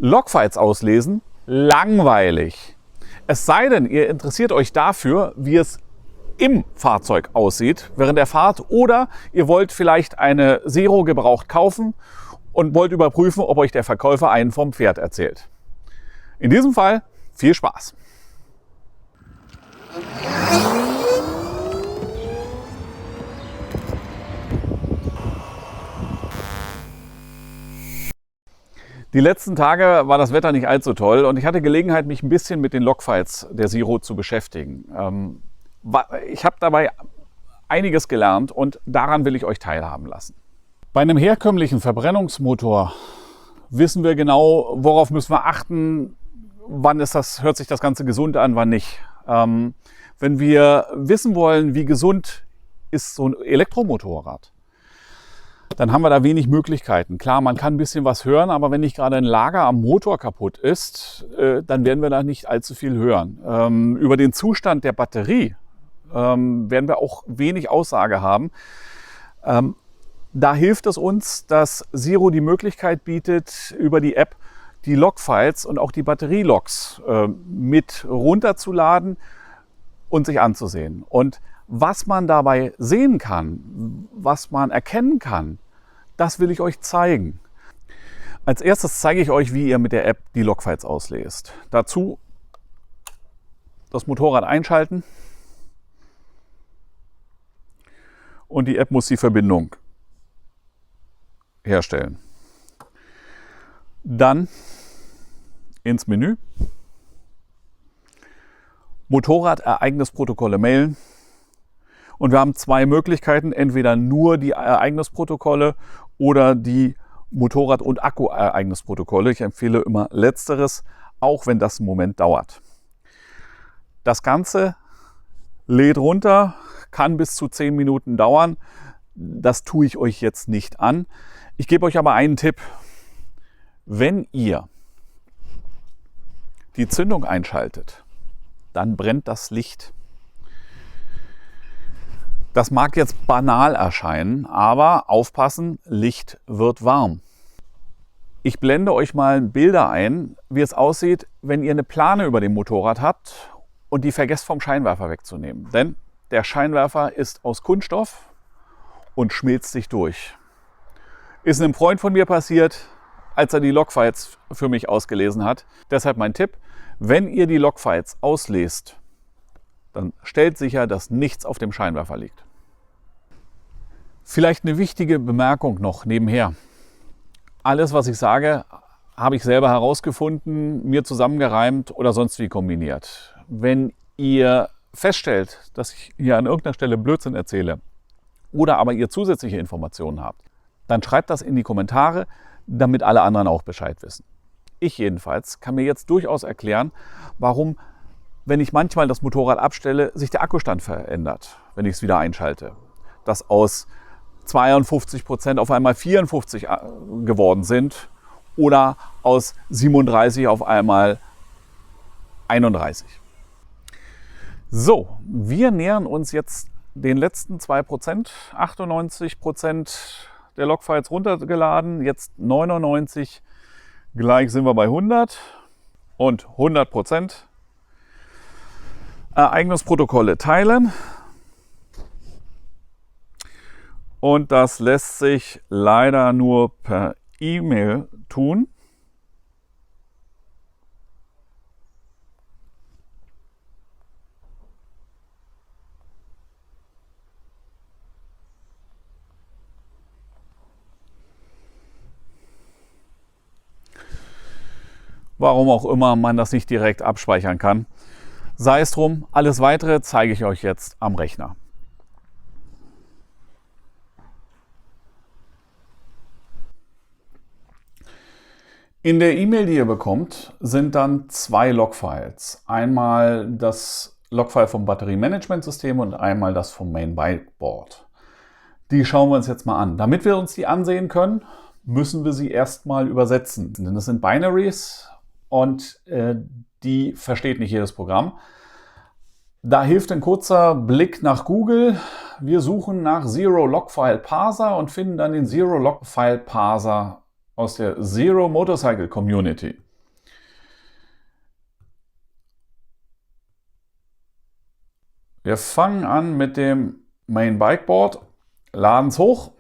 Logfiles auslesen, langweilig. Es sei denn, ihr interessiert euch dafür, wie es im Fahrzeug aussieht während der Fahrt, oder ihr wollt vielleicht eine Zero gebraucht kaufen und wollt überprüfen, ob euch der Verkäufer einen vom Pferd erzählt. In diesem Fall viel Spaß! Die letzten Tage war das Wetter nicht allzu toll und ich hatte Gelegenheit, mich ein bisschen mit den Logfiles der Zero zu beschäftigen. Ich habe dabei einiges gelernt und daran will ich euch teilhaben lassen. Bei einem herkömmlichen Verbrennungsmotor wissen wir genau, worauf müssen wir achten, hört sich das Ganze gesund an, wann nicht. Wenn wir wissen wollen, wie gesund ist so ein Elektromotorrad, dann haben wir da wenig Möglichkeiten. Klar, man kann ein bisschen was hören, aber wenn nicht gerade ein Lager am Motor kaputt ist, dann werden wir da nicht allzu viel hören. Über den Zustand der Batterie werden wir auch wenig Aussage haben. Da hilft es uns, dass Zero die Möglichkeit bietet, über die App die Logfiles und auch die Batterielogs mit runterzuladen und sich anzusehen. Und was man dabei sehen kann, was man erkennen kann, das will ich euch zeigen. Als erstes zeige ich euch, wie ihr mit der App die Logfiles auslest. Dazu das Motorrad einschalten und die App muss die Verbindung herstellen. Dann ins Menü, Motorradereignisprotokolle mailen. Und wir haben zwei Möglichkeiten, entweder nur die Ereignisprotokolle oder die Motorrad- und Akku-Ereignisprotokolle. Ich empfehle immer Letzteres, auch wenn das einen Moment dauert. Das Ganze lädt runter, kann bis zu 10 Minuten dauern. Das tue ich euch jetzt nicht an. Ich gebe euch aber einen Tipp. Wenn ihr die Zündung einschaltet, dann brennt das Licht. Das mag jetzt banal erscheinen, aber aufpassen, Licht wird warm. Ich blende euch mal Bilder ein, wie es aussieht, wenn ihr eine Plane über dem Motorrad habt und die vergesst vom Scheinwerfer wegzunehmen. Denn der Scheinwerfer ist aus Kunststoff und schmilzt sich durch. Ist einem Freund von mir passiert, als er die Logfiles für mich ausgelesen hat. Deshalb mein Tipp, wenn ihr die Logfiles auslest, dann stellt sicher, dass nichts auf dem Scheinwerfer liegt. Vielleicht eine wichtige Bemerkung noch nebenher. Alles, was ich sage, habe ich selber herausgefunden, mir zusammengereimt oder sonst wie kombiniert. Wenn ihr feststellt, dass ich hier an irgendeiner Stelle Blödsinn erzähle oder aber ihr zusätzliche Informationen habt, dann schreibt das in die Kommentare, damit alle anderen auch Bescheid wissen. Ich jedenfalls kann mir jetzt durchaus erklären, warum, wenn ich manchmal das Motorrad abstelle, sich der Akkustand verändert, wenn ich es wieder einschalte. Dass aus 52% auf einmal 54 geworden sind oder aus 37 auf einmal 31. So, wir nähern uns jetzt den letzten 2%, 98% der Logfiles runtergeladen, jetzt 99, gleich sind wir bei 100 und 100%. Ereignisprotokolle teilen. Und das lässt sich leider nur per E-Mail tun. Warum auch immer man das nicht direkt abspeichern kann. Sei es drum, alles Weitere zeige ich euch jetzt am Rechner. In der E-Mail, die ihr bekommt, sind dann zwei Logfiles. Einmal das Logfile vom Batteriemanagementsystem und einmal das vom Main Byteboard. Die schauen wir uns jetzt mal an. Damit wir uns die ansehen können, müssen wir sie erstmal übersetzen. Denn das sind Binaries und die versteht nicht jedes Programm. Da hilft ein kurzer Blick nach Google. Wir suchen nach Zero Logfile Parser und finden dann den Zero Logfile Parser aus der Zero Motorcycle Community. Wir fangen an mit dem Main Bikeboard, laden es hoch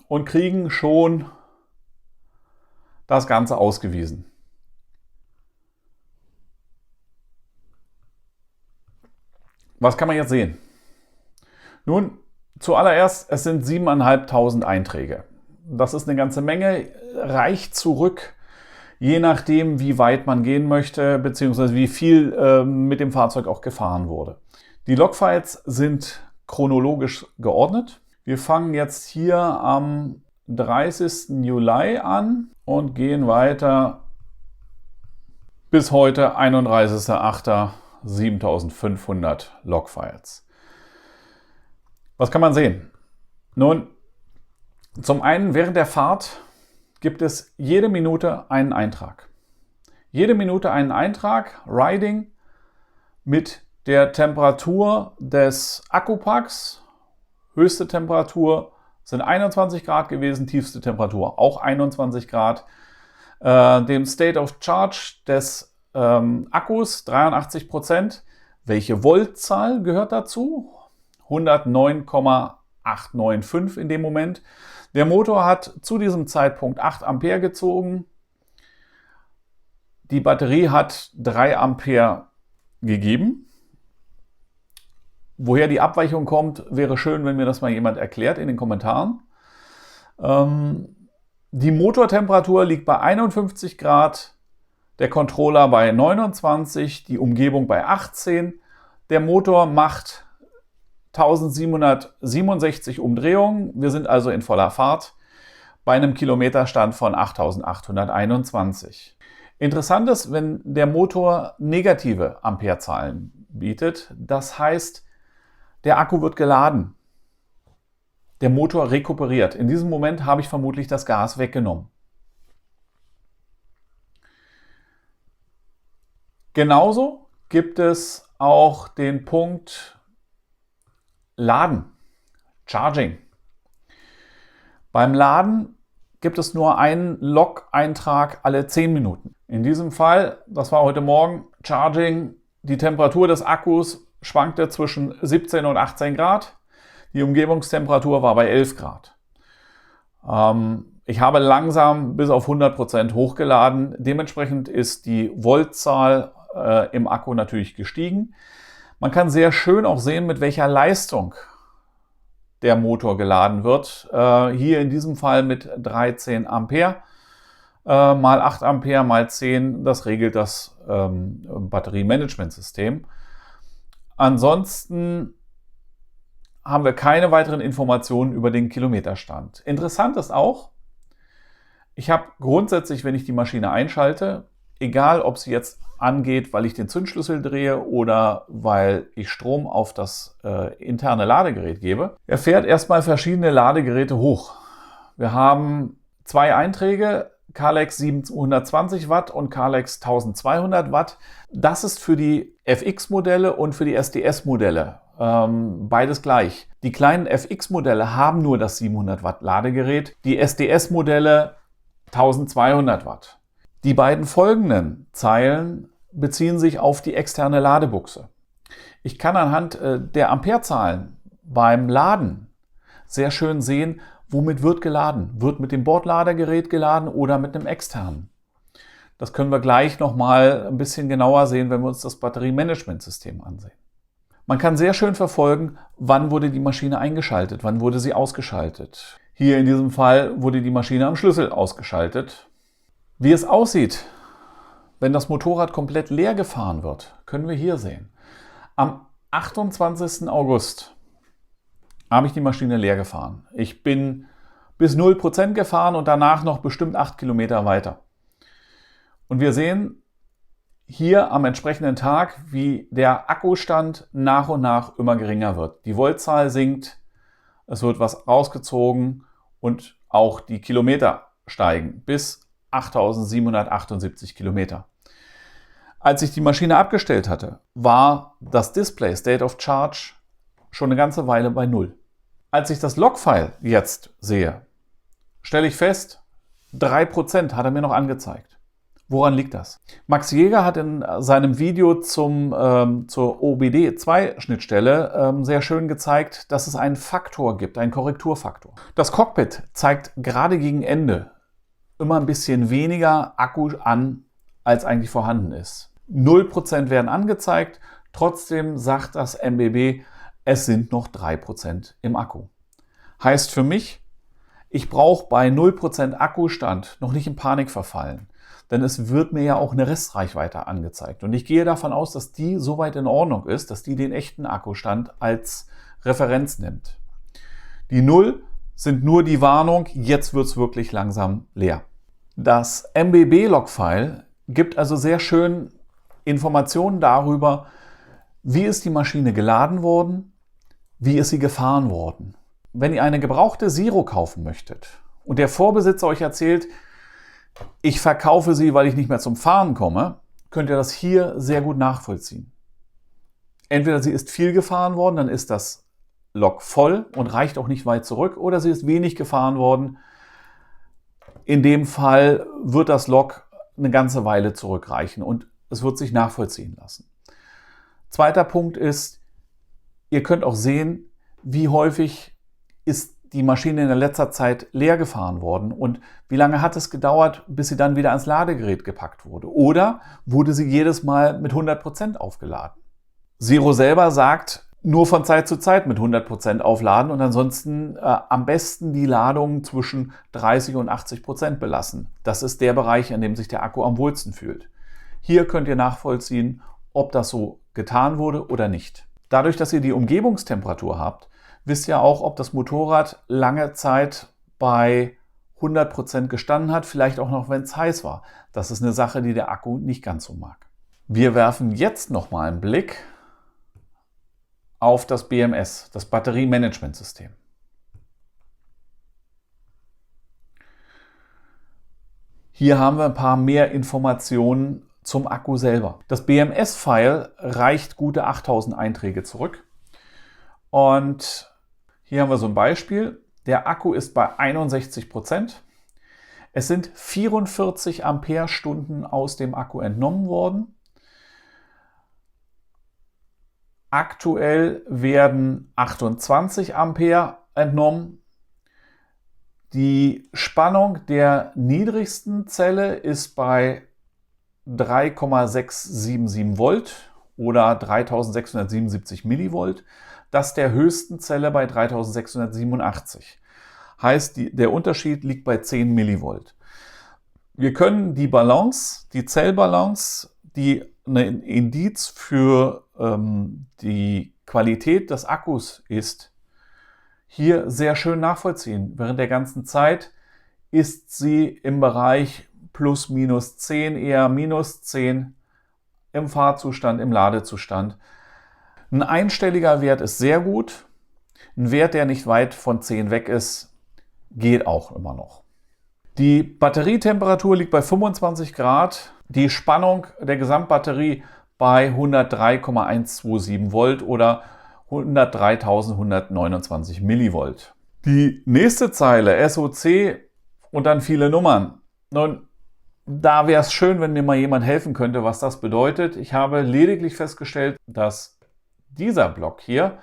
und kriegen schon das Ganze ausgewiesen. Was kann man jetzt sehen? Nun, zuallererst, es sind 7.500 Einträge. Das ist eine ganze Menge, reicht zurück, je nachdem, wie weit man gehen möchte, beziehungsweise wie viel mit dem Fahrzeug auch gefahren wurde. Die Logfiles sind chronologisch geordnet. Wir fangen jetzt hier am 30. Juli an und gehen weiter bis heute, 31.08. 7.500 Logfiles. Was kann man sehen? Nun, zum einen während der Fahrt gibt es jede Minute einen Eintrag. Jede Minute einen Eintrag, Riding, mit der Temperatur des Akkupacks. Höchste Temperatur sind 21 Grad gewesen, tiefste Temperatur auch 21 Grad. Dem State of Charge des Akkus 83%. Welche Voltzahl gehört dazu? 109,895 in dem Moment. Der Motor hat zu diesem Zeitpunkt 8 Ampere gezogen. Die Batterie hat 3 Ampere gegeben. Woher die Abweichung kommt, wäre schön, wenn mir das mal jemand erklärt in den Kommentaren. Die Motortemperatur liegt bei 51 Grad, der Controller bei 29, die Umgebung bei 18. Der Motor macht 1767 Umdrehungen. Wir sind also in voller Fahrt bei einem Kilometerstand von 8.821. Interessant ist, wenn der Motor negative Amperezahlen bietet. Das heißt, der Akku wird geladen. Der Motor rekuperiert. In diesem Moment habe ich vermutlich das Gas weggenommen. Genauso gibt es auch den Punkt Laden, Charging. Beim Laden gibt es nur einen Log-Eintrag alle 10 Minuten. In diesem Fall, das war heute Morgen, Charging, die Temperatur des Akkus schwankte zwischen 17 und 18 Grad. Die Umgebungstemperatur war bei 11 Grad. Ich habe langsam bis auf 100% hochgeladen. Dementsprechend ist die Voltzahl im Akku natürlich gestiegen. Man kann sehr schön auch sehen, mit welcher Leistung der Motor geladen wird. Hier in diesem Fall mit 13 Ampere mal 8 Ampere mal 10. Das regelt das Batteriemanagementsystem. Ansonsten haben wir keine weiteren Informationen über den Kilometerstand. Interessant ist auch, ich habe grundsätzlich, wenn ich die Maschine einschalte, egal ob sie jetzt angeht, weil ich den Zündschlüssel drehe oder weil ich Strom auf das interne Ladegerät gebe, er fährt erstmal verschiedene Ladegeräte hoch. Wir haben 2 Einträge, Kalex 720 Watt und Kalex 1200 Watt. Das ist für die FX-Modelle und für die SDS-Modelle beides gleich. Die kleinen FX-Modelle haben nur das 700 Watt Ladegerät, die SDS-Modelle 1200 Watt. Die beiden folgenden Zeilen beziehen sich auf die externe Ladebuchse. Ich kann anhand der Amperezahlen beim Laden sehr schön sehen, womit wird geladen. Wird mit dem Bordladegerät geladen oder mit einem externen? Das können wir gleich nochmal ein bisschen genauer sehen, wenn wir uns das Batteriemanagementsystem ansehen. Man kann sehr schön verfolgen, wann wurde die Maschine eingeschaltet, wann wurde sie ausgeschaltet. Hier in diesem Fall wurde die Maschine am Schlüssel ausgeschaltet. Wie es aussieht, wenn das Motorrad komplett leer gefahren wird, können wir hier sehen. Am 28. August habe ich die Maschine leer gefahren. Ich bin bis 0% gefahren und danach noch bestimmt 8 Kilometer weiter. Und wir sehen hier am entsprechenden Tag, wie der Akkustand nach und nach immer geringer wird. Die Voltzahl sinkt, es wird was rausgezogen und auch die Kilometer steigen bis 8.778 Kilometer. Als ich die Maschine abgestellt hatte, war das Display State of Charge schon eine ganze Weile bei 0. Als ich das Logfile jetzt sehe, stelle ich fest, 3% hat er mir noch angezeigt. Woran liegt das? Max Jäger hat in seinem Video zur OBD2-Schnittstelle sehr schön gezeigt, dass es einen Faktor gibt, einen Korrekturfaktor. Das Cockpit zeigt gerade gegen Ende immer ein bisschen weniger Akku an, als eigentlich vorhanden ist. 0% werden angezeigt, trotzdem sagt das MBB, es sind noch 3% im Akku. Heißt für mich, ich brauche bei 0% Akkustand noch nicht in Panik verfallen, denn es wird mir ja auch eine Restreichweite angezeigt. Und ich gehe davon aus, dass die soweit in Ordnung ist, dass die den echten Akkustand als Referenz nimmt. Die 0 sind nur die Warnung, jetzt wird es wirklich langsam leer. Das MBB-Logfile gibt also sehr schön Informationen darüber, wie ist die Maschine geladen worden, wie ist sie gefahren worden. Wenn ihr eine gebrauchte Zero kaufen möchtet und der Vorbesitzer euch erzählt, ich verkaufe sie, weil ich nicht mehr zum Fahren komme, könnt ihr das hier sehr gut nachvollziehen. Entweder sie ist viel gefahren worden, dann ist das Log voll und reicht auch nicht weit zurück, oder sie ist wenig gefahren worden. In dem Fall wird das Log eine ganze Weile zurückreichen und es wird sich nachvollziehen lassen. Zweiter Punkt ist, ihr könnt auch sehen, wie häufig ist die Maschine in der letzter Zeit leer gefahren worden und wie lange hat es gedauert, bis sie dann wieder ans Ladegerät gepackt wurde. Oder wurde sie jedes Mal mit 100% aufgeladen. Zero selber sagt, nur von Zeit zu Zeit mit 100% aufladen und ansonsten am besten die Ladung zwischen 30 und 80% belassen. Das ist der Bereich, in dem sich der Akku am wohlsten fühlt. Hier könnt ihr nachvollziehen, ob das so getan wurde oder nicht. Dadurch, dass ihr die Umgebungstemperatur habt, wisst ihr auch, ob das Motorrad lange Zeit bei 100% gestanden hat, vielleicht auch noch, wenn es heiß war. Das ist eine Sache, die der Akku nicht ganz so mag. Wir werfen jetzt nochmal einen Blick auf das BMS, das Batteriemanagementsystem. Hier haben wir ein paar mehr Informationen zum Akku selber. Das BMS-File reicht gute 8000 Einträge zurück. Und hier haben wir so ein Beispiel. Der Akku ist bei 61%. Es sind 44 Ampere-Stunden aus dem Akku entnommen worden. Aktuell werden 28 Ampere entnommen. Die Spannung der niedrigsten Zelle ist bei 3,677 Volt oder 3677 Millivolt. Das der höchsten Zelle bei 3687. Heißt, der Unterschied liegt bei 10 Millivolt. Wir können die Balance, die Zellbalance, die ein Indiz für die Qualität des Akkus ist, hier sehr schön nachvollziehen. Während der ganzen Zeit ist sie im Bereich plus minus 10, eher minus 10 im Fahrzustand, im Ladezustand. Ein einstelliger Wert ist sehr gut. Ein Wert, der nicht weit von 10 weg ist, geht auch immer noch. Die Batterietemperatur liegt bei 25 Grad. Die Spannung der Gesamtbatterie bei 103,127 Volt oder 103.129 Millivolt. Die nächste Zeile, SOC und dann viele Nummern. Nun, da wäre es schön, wenn mir mal jemand helfen könnte, was das bedeutet. Ich habe lediglich festgestellt, dass dieser Block hier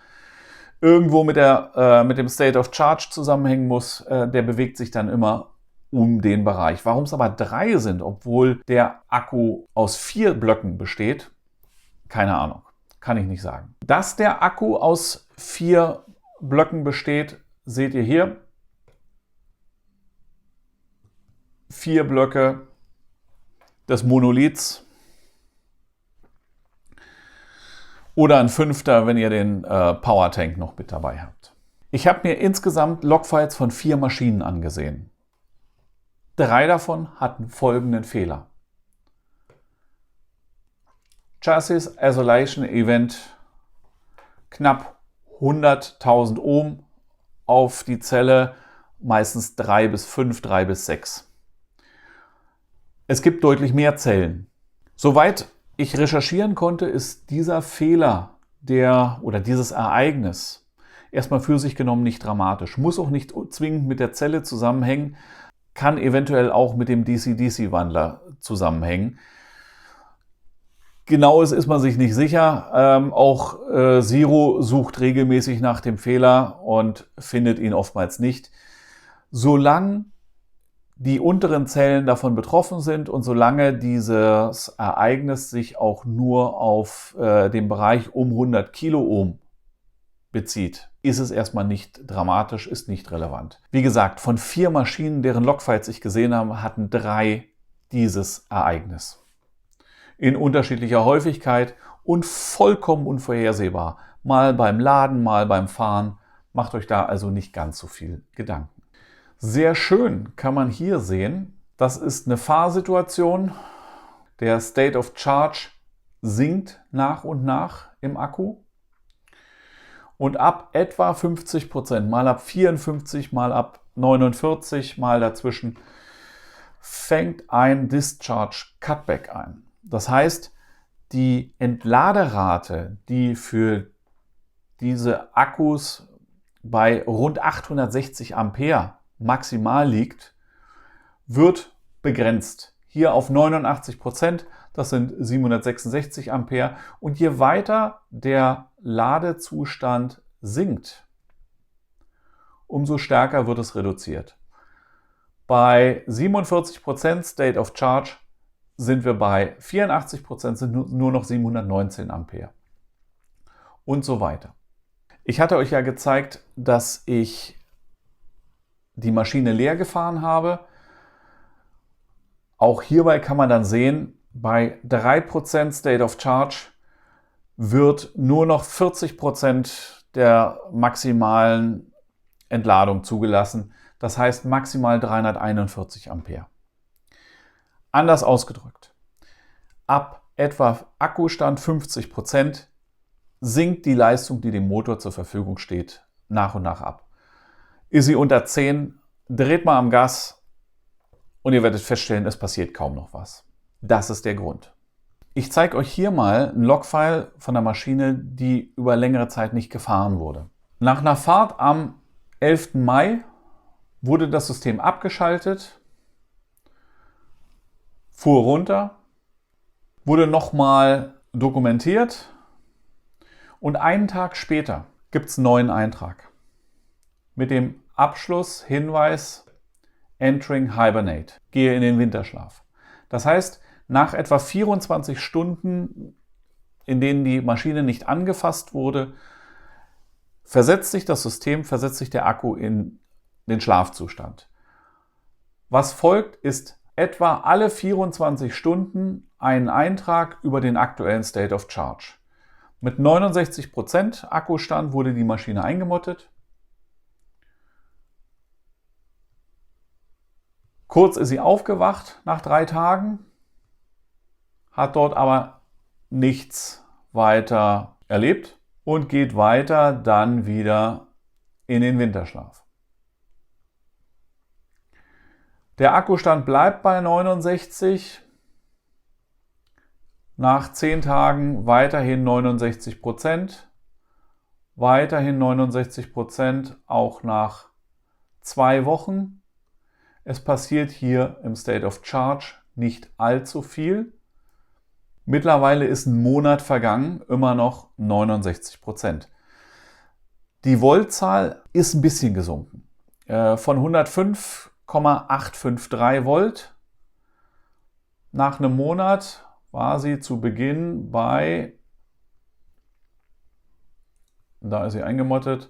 irgendwo mit dem State of Charge zusammenhängen muss. Der bewegt sich dann immer um den Bereich. Warum es aber 3 sind, obwohl der Akku aus 4 Blöcken besteht, keine Ahnung, kann ich nicht sagen. Dass der Akku aus 4 Blöcken besteht, seht ihr hier. 4 Blöcke des Monoliths oder ein 5., wenn ihr den Powertank noch mit dabei habt. Ich habe mir insgesamt Logfiles von 4 Maschinen angesehen. 3 davon hatten folgenden Fehler. Chassis Isolation Event, knapp 100.000 Ohm auf die Zelle, meistens 3 bis 5, 3 bis 6. Es gibt deutlich mehr Zellen. Soweit ich recherchieren konnte, ist dieser Fehler oder dieses Ereignis erstmal für sich genommen nicht dramatisch. Muss auch nicht zwingend mit der Zelle zusammenhängen, kann eventuell auch mit dem DC-DC-Wandler zusammenhängen. Genaues ist man sich nicht sicher. Auch Siro sucht regelmäßig nach dem Fehler und findet ihn oftmals nicht. Solange die unteren Zellen davon betroffen sind und solange dieses Ereignis sich auch nur auf den Bereich um 100 Kiloohm bezieht, ist es erstmal nicht dramatisch, ist nicht relevant. Wie gesagt, von 4 Maschinen, deren Logfiles ich gesehen habe, hatten 3 dieses Ereignis. In unterschiedlicher Häufigkeit und vollkommen unvorhersehbar. Mal beim Laden, mal beim Fahren. Macht euch da also nicht ganz so viel Gedanken. Sehr schön kann man hier sehen, das ist eine Fahrsituation. Der State of Charge sinkt nach und nach im Akku. Und ab etwa 50%, mal ab 54, mal ab 49, mal dazwischen, fängt ein Discharge Cutback ein. Das heißt, die Entladerate, die für diese Akkus bei rund 860 Ampere maximal liegt, wird begrenzt. Hier auf 89%, das sind 766 Ampere. Und je weiter der Ladezustand sinkt, umso stärker wird es reduziert. Bei 47% State of Charge sind wir bei 84%, sind nur noch 719 Ampere. Und so weiter. Ich hatte euch ja gezeigt, dass ich die Maschine leer gefahren habe. Auch hierbei kann man dann sehen, bei 3% State of Charge wird nur noch 40% der maximalen Entladung zugelassen. Das heißt maximal 341 Ampere. Anders ausgedrückt, ab etwa Akkustand 50% sinkt die Leistung, die dem Motor zur Verfügung steht, nach und nach ab. Ist sie unter 10, dreht mal am Gas und ihr werdet feststellen, es passiert kaum noch was. Das ist der Grund. Ich zeige euch hier mal ein Logfile von der Maschine, die über längere Zeit nicht gefahren wurde. Nach einer Fahrt am 11. Mai wurde das System abgeschaltet, fuhr runter, wurde nochmal dokumentiert und einen Tag später gibt es einen neuen Eintrag mit dem Abschlusshinweis Entering Hibernate, gehe in den Winterschlaf. Das heißt, nach etwa 24 Stunden, in denen die Maschine nicht angefasst wurde, versetzt sich das System, versetzt sich der Akku in den Schlafzustand. Was folgt, ist etwa alle 24 Stunden einen Eintrag über den aktuellen State of Charge. Mit 69% Akkustand wurde die Maschine eingemottet. Kurz ist sie aufgewacht nach 3 Tagen, hat dort aber nichts weiter erlebt und geht weiter dann wieder in den Winterschlaf. Der Akkustand bleibt bei 69, nach 10 Tagen weiterhin 69%, weiterhin 69%, auch nach 2 Wochen. Es passiert hier im State of Charge nicht allzu viel. Mittlerweile ist ein Monat vergangen, immer noch 69%. Die Voltzahl ist ein bisschen gesunken. Von 105,853 Volt nach einem Monat war sie zu Beginn bei, da ist sie eingemottet,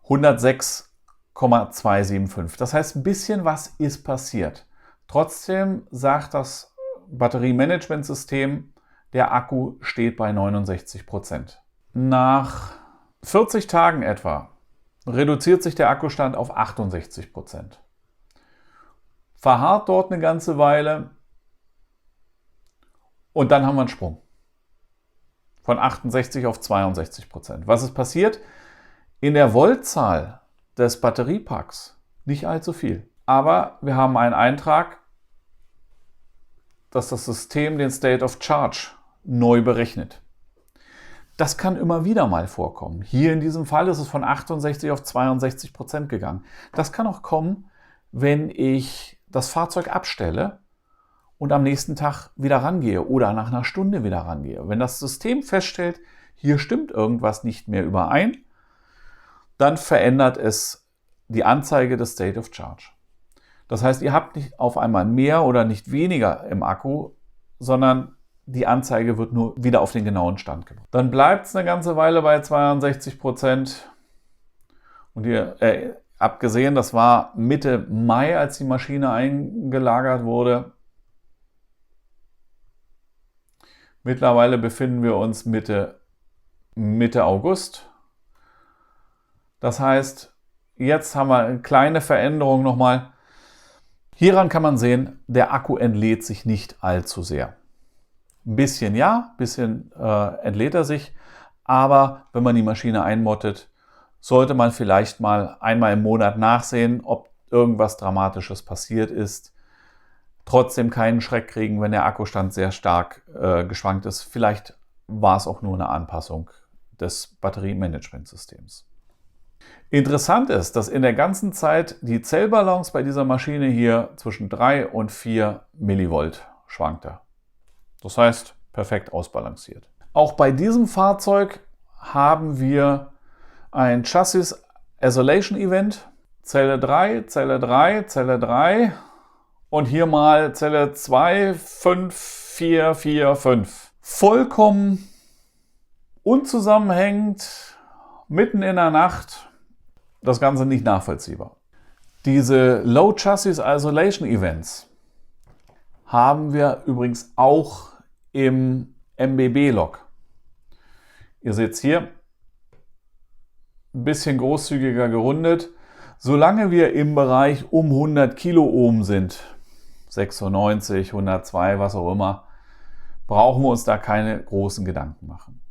106,275. Das heißt, ein bisschen was ist passiert. Trotzdem sagt das Batteriemanagementsystem, der Akku steht bei 69%. Nach 40 Tagen etwa reduziert sich der Akkustand auf 68%. Verharrt dort eine ganze Weile und dann haben wir einen Sprung von 68 auf 62%. Was ist passiert? In der Voltzahl des Batteriepacks nicht allzu viel. Aber wir haben einen Eintrag, dass das System den State of Charge neu berechnet. Das kann immer wieder mal vorkommen. Hier in diesem Fall ist es von 68 auf 62% gegangen. Das kann auch kommen, wenn ich das Fahrzeug abstelle und am nächsten Tag wieder rangehe oder nach einer Stunde wieder rangehe. Wenn das System feststellt, hier stimmt irgendwas nicht mehr überein, dann verändert es die Anzeige des State of Charge. Das heißt, ihr habt nicht auf einmal mehr oder nicht weniger im Akku, sondern die Anzeige wird nur wieder auf den genauen Stand gebracht. Dann bleibt es eine ganze Weile bei 62%. Und ihr habt gesehen, das war Mitte Mai, als die Maschine eingelagert wurde. Mittlerweile befinden wir uns Mitte August. Das heißt, jetzt haben wir eine kleine Veränderung nochmal. Hieran kann man sehen, der Akku entlädt sich nicht allzu sehr. Ein bisschen ja, ein bisschen entlädt er sich, aber wenn man die Maschine einmottet, sollte man vielleicht mal einmal im Monat nachsehen, ob irgendwas Dramatisches passiert ist. Trotzdem keinen Schreck kriegen, wenn der Akkustand sehr stark geschwankt ist. Vielleicht war es auch nur eine Anpassung des Batteriemanagementsystems. Interessant ist, dass in der ganzen Zeit die Zellbalance bei dieser Maschine hier zwischen 3 und 4 Millivolt schwankte. Das heißt, perfekt ausbalanciert. Auch bei diesem Fahrzeug haben wir ein Chassis Isolation Event. Zelle 3, Zelle 3, Zelle 3 und hier mal Zelle 2, 5, 4, 4, 5. Vollkommen unzusammenhängend, mitten in der Nacht. Das Ganze nicht nachvollziehbar. Diese Low Chassis Isolation Events haben wir übrigens auch im MBB-Log. Ihr seht es hier, ein bisschen großzügiger gerundet. Solange wir im Bereich um 100 Kiloohm sind, 96, 102, was auch immer, brauchen wir uns da keine großen Gedanken machen.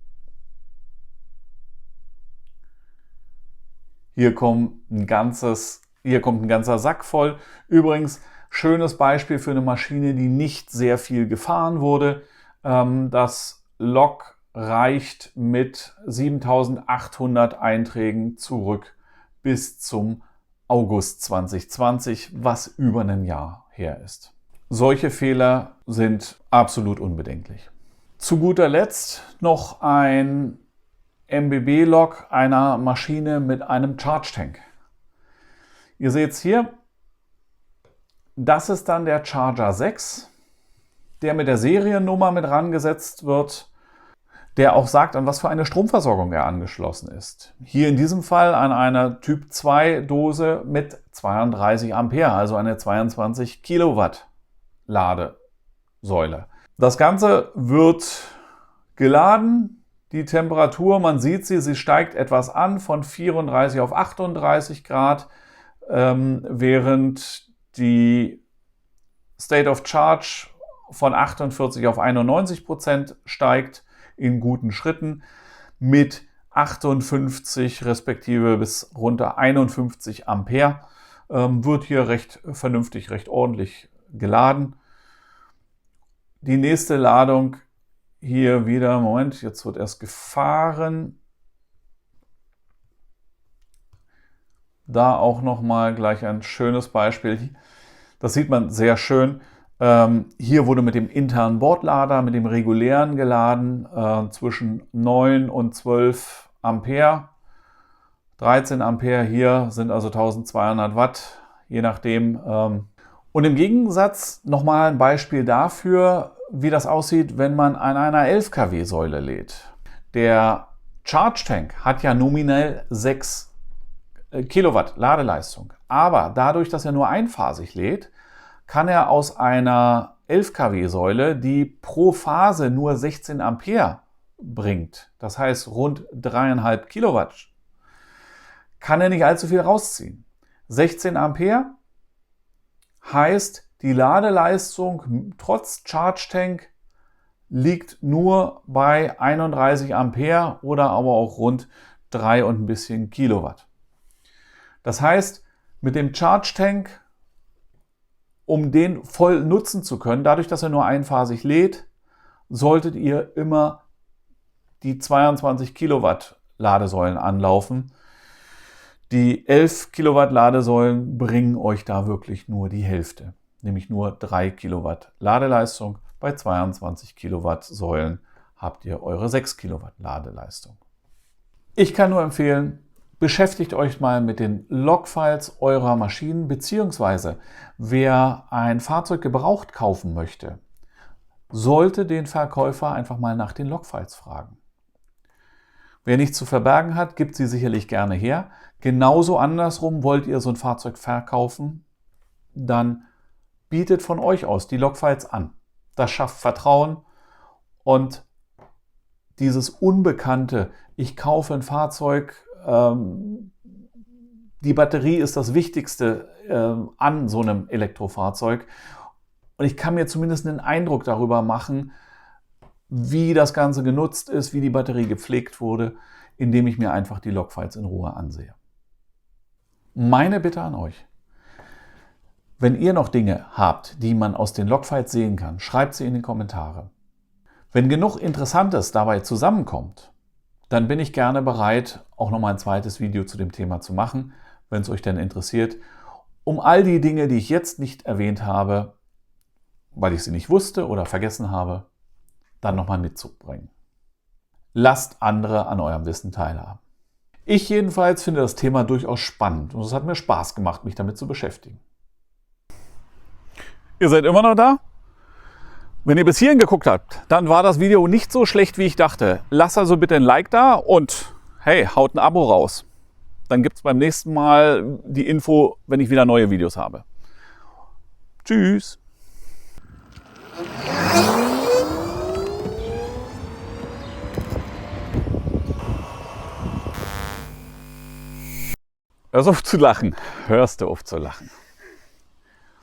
Hier kommt ein ganzer Sack voll. Übrigens, schönes Beispiel für eine Maschine, die nicht sehr viel gefahren wurde. Das Log reicht mit 7800 Einträgen zurück bis zum August 2020, was über ein Jahr her ist. Solche Fehler sind absolut unbedenklich. Zu guter Letzt noch ein MBB-Log einer Maschine mit einem Charge Tank. Ihr seht es hier, das ist dann der Charger 6, der mit der Seriennummer mit rangesetzt wird, der auch sagt, an was für eine Stromversorgung er angeschlossen ist. Hier in diesem Fall an einer Typ 2 Dose mit 32 Ampere, also eine 22 Kilowatt Ladesäule. Das Ganze wird geladen. Die Temperatur, man sieht sie steigt etwas an von 34 auf 38 Grad, während die State of Charge von 48 auf 91% steigt in guten Schritten mit 58 respektive bis runter 51 Ampere. Wird hier recht vernünftig, recht ordentlich geladen. Die nächste Ladung hier wieder, Moment, jetzt wird erst gefahren. Da auch nochmal gleich ein schönes Beispiel. Das sieht man sehr schön. Hier wurde mit dem internen Bordlader, mit dem regulären geladen, zwischen 9 und 12 Ampere. 13 Ampere hier sind also 1200 Watt, je nachdem. Und im Gegensatz nochmal ein Beispiel dafür, wie das aussieht, wenn man an einer 11 kW Säule lädt. Der Charge Tank hat ja nominell 6 Kilowatt Ladeleistung. Aber dadurch, dass er nur einphasig lädt, kann er aus einer 11 kW Säule, die pro Phase nur 16 Ampere bringt, das heißt rund 3,5 Kilowatt, kann er nicht allzu viel rausziehen. 16 Ampere heißt, die Ladeleistung trotz Charge Tank liegt nur bei 31 Ampere oder aber auch rund 3 und ein bisschen Kilowatt. Das heißt, mit dem Charge Tank, um den voll nutzen zu können, dadurch, dass er nur einphasig lädt, solltet ihr immer die 22 Kilowatt Ladesäulen anlaufen. Die 11 Kilowatt Ladesäulen bringen euch da wirklich nur die Hälfte. nämlich nur 3 Kilowatt Ladeleistung. Bei 22 Kilowatt Säulen habt ihr eure 6 Kilowatt Ladeleistung. Ich kann nur empfehlen, beschäftigt euch mal mit den Logfiles eurer Maschinen, beziehungsweise wer ein Fahrzeug gebraucht kaufen möchte, sollte den Verkäufer einfach mal nach den Logfiles fragen. Wer nichts zu verbergen hat, gibt sie sicherlich gerne her. Genauso andersrum, wollt ihr so ein Fahrzeug verkaufen, dann bietet von euch aus die Logfiles an. Das schafft Vertrauen und dieses Unbekannte, ich kaufe ein Fahrzeug, die Batterie ist das Wichtigste an so einem Elektrofahrzeug. Und ich kann mir zumindest einen Eindruck darüber machen, wie das Ganze genutzt ist, wie die Batterie gepflegt wurde, indem ich mir einfach die Logfiles in Ruhe ansehe. Meine Bitte an euch: Wenn ihr noch Dinge habt, die man aus den Logfiles sehen kann, schreibt sie in die Kommentare. Wenn genug Interessantes dabei zusammenkommt, dann bin ich gerne bereit, auch nochmal ein zweites Video zu dem Thema zu machen, wenn es euch denn interessiert, um all die Dinge, die ich jetzt nicht erwähnt habe, weil ich sie nicht wusste oder vergessen habe, dann nochmal mitzubringen. Lasst andere an eurem Wissen teilhaben. Ich jedenfalls finde das Thema durchaus spannend und es hat mir Spaß gemacht, mich damit zu beschäftigen. Ihr seid immer noch da? Wenn ihr bis hierhin geguckt habt, dann war das Video nicht so schlecht, wie ich dachte. Lasst also bitte ein Like da und hey, haut ein Abo raus. Dann gibt es beim nächsten Mal die Info, wenn ich wieder neue Videos habe. Tschüss! Hörst auf zu lachen. Hörst du auf zu lachen.